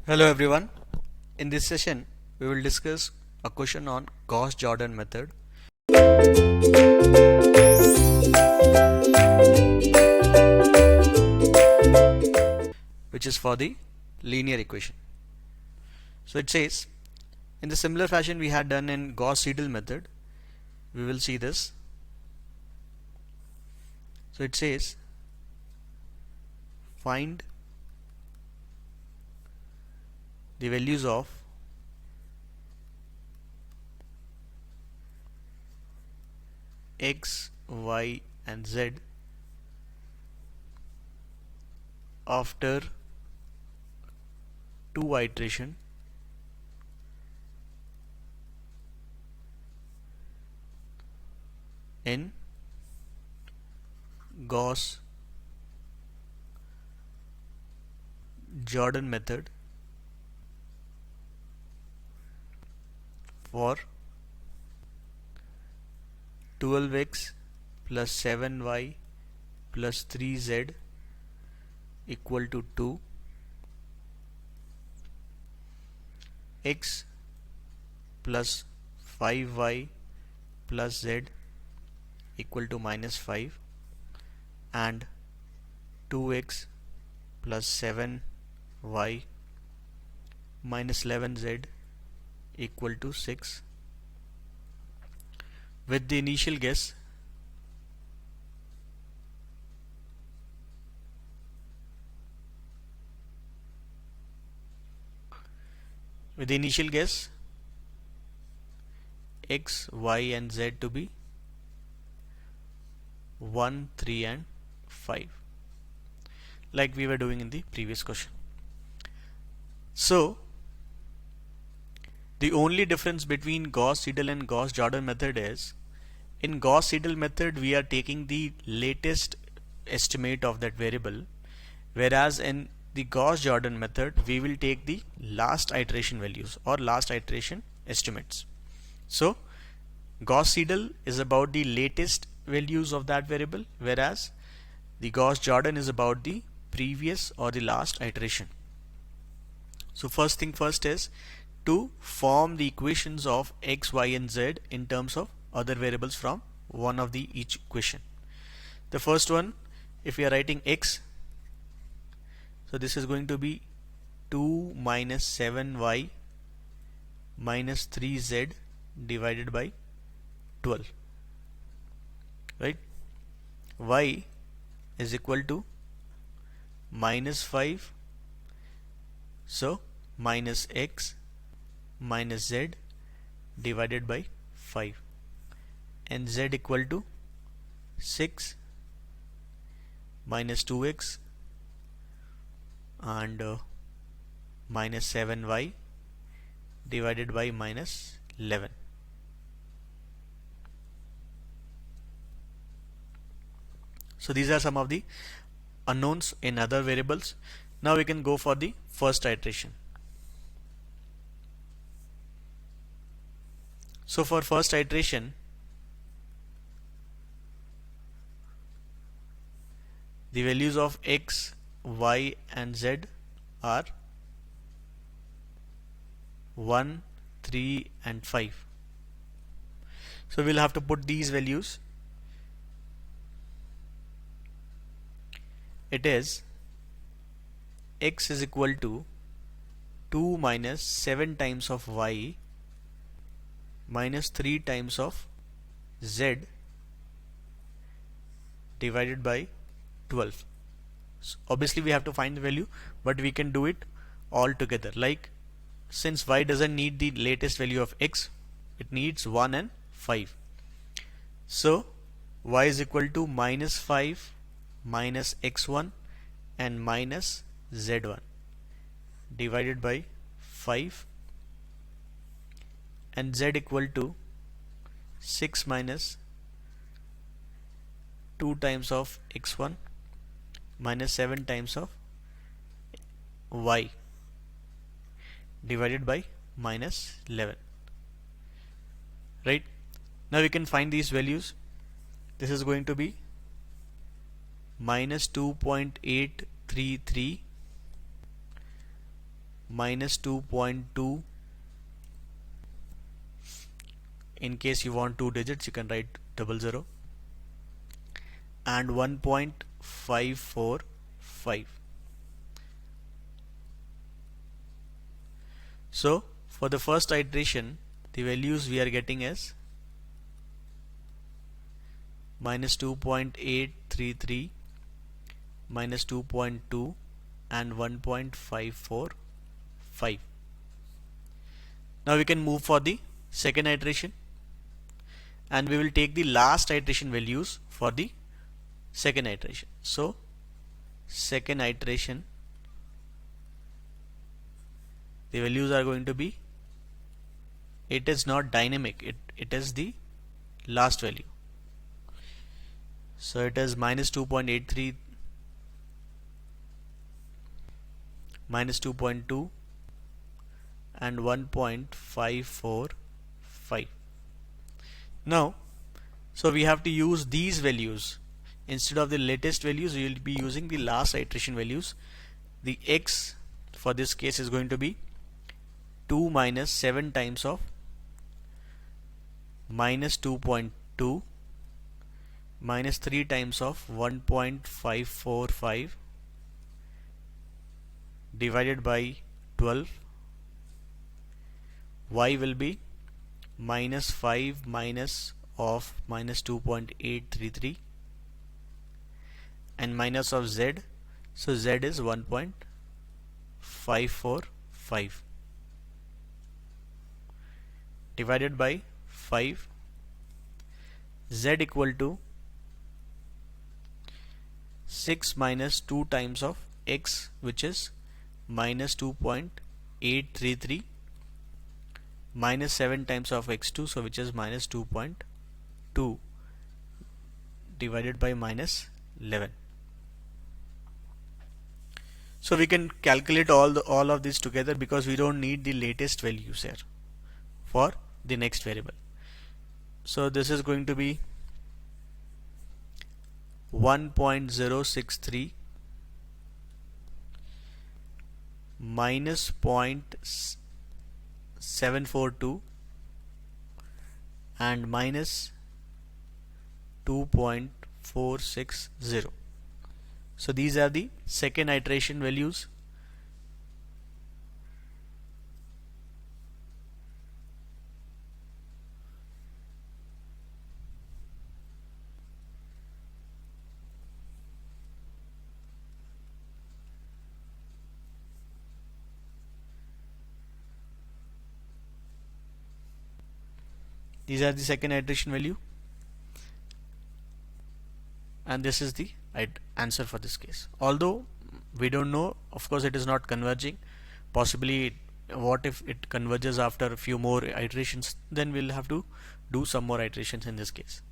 Hello everyone. In this session, we will discuss a question on Gauss-Jordan method, which is for the linear equation. So it says, in the similar fashion we had done in Gauss-Seidel method, we will see this. So it says, find the values of x, y and z after two iteration in Gauss-Jordan method for 12x plus 7y plus 3z equal to 2, x plus 5y plus z equal to minus 5, and 2x plus 7y minus 11z equal to 6. With the initial guess, x, y and z to be 1, 3 and 5, like we were doing in the previous question. So the only difference between Gauss-Seidel and Gauss-Jordan method is, in Gauss-Seidel method we are taking the latest estimate of that variable, whereas in the Gauss-Jordan method we will take the last iteration values or last iteration estimates. So Gauss-Seidel is about the latest values of that variable, whereas the Gauss-Jordan is about the previous or the last iteration. So first thing first is to form the equations of x, y and z in terms of other variables from one of the each equation. The first one, if we are writing x, so this is going to be 2 minus 7y minus 3z divided by 12, right? Y is equal to minus 5, so minus x minus z divided by 5, and z equal to 6 minus 2x and minus 7y divided by minus 11. So these are some of the unknowns in other variables. Now we can go for the first iteration. So for first iteration, the values of x, y and z are 1, 3 and 5. So we'll have to put these values. It is x is equal to 2 minus 7 times of y minus 3 times of z divided by 12. So obviously we have to find the value, but we can do it all together. Like, since y doesn't need the latest value of x, it needs 1 and 5. So y is equal to minus 5 minus x1 and minus z1 divided by 5, and z equal to 6 minus 2 times of x1 minus 7 times of y divided by minus 11, right? Now we can find these values. This is going to be minus 2.833 minus 2.2. In case you want 2 digits, you can write 00, and 1.545. So for the first iteration, the values we are getting is minus 2.833, minus 2.2, and 1.545. Now we can move for the second iteration, and we will take the last iteration values for the second iteration. So second iteration, the values are going to be, it is not dynamic, it is the last value. So it is minus 2.83, minus 2.2, and 1.545. Now, so we have to use these values. Instead of the latest values, we will be using the last iteration values. The x for this case is going to be 2 minus 7 times of minus 2.2 minus 3 times of 1.545 divided by 12. Y will be minus 5 minus of minus 2.833 and minus of z, so z is 1.545 divided by 5. Z equal to 6 minus 2 times of x, which is minus 2.833 minus 7 times of x2, so which is minus 2.2 divided by minus 11. So we can calculate all of this together because we don't need the latest values here for the next variable. So this is going to be 1.063 minus 0.742 and minus 2.460. So these are the second iteration values. These are the second iteration value, and this is the answer for this case. Although we don't know, of course it is not converging. Possibly what if it converges after a few more iterations, then we'll have to do some more iterations in this case.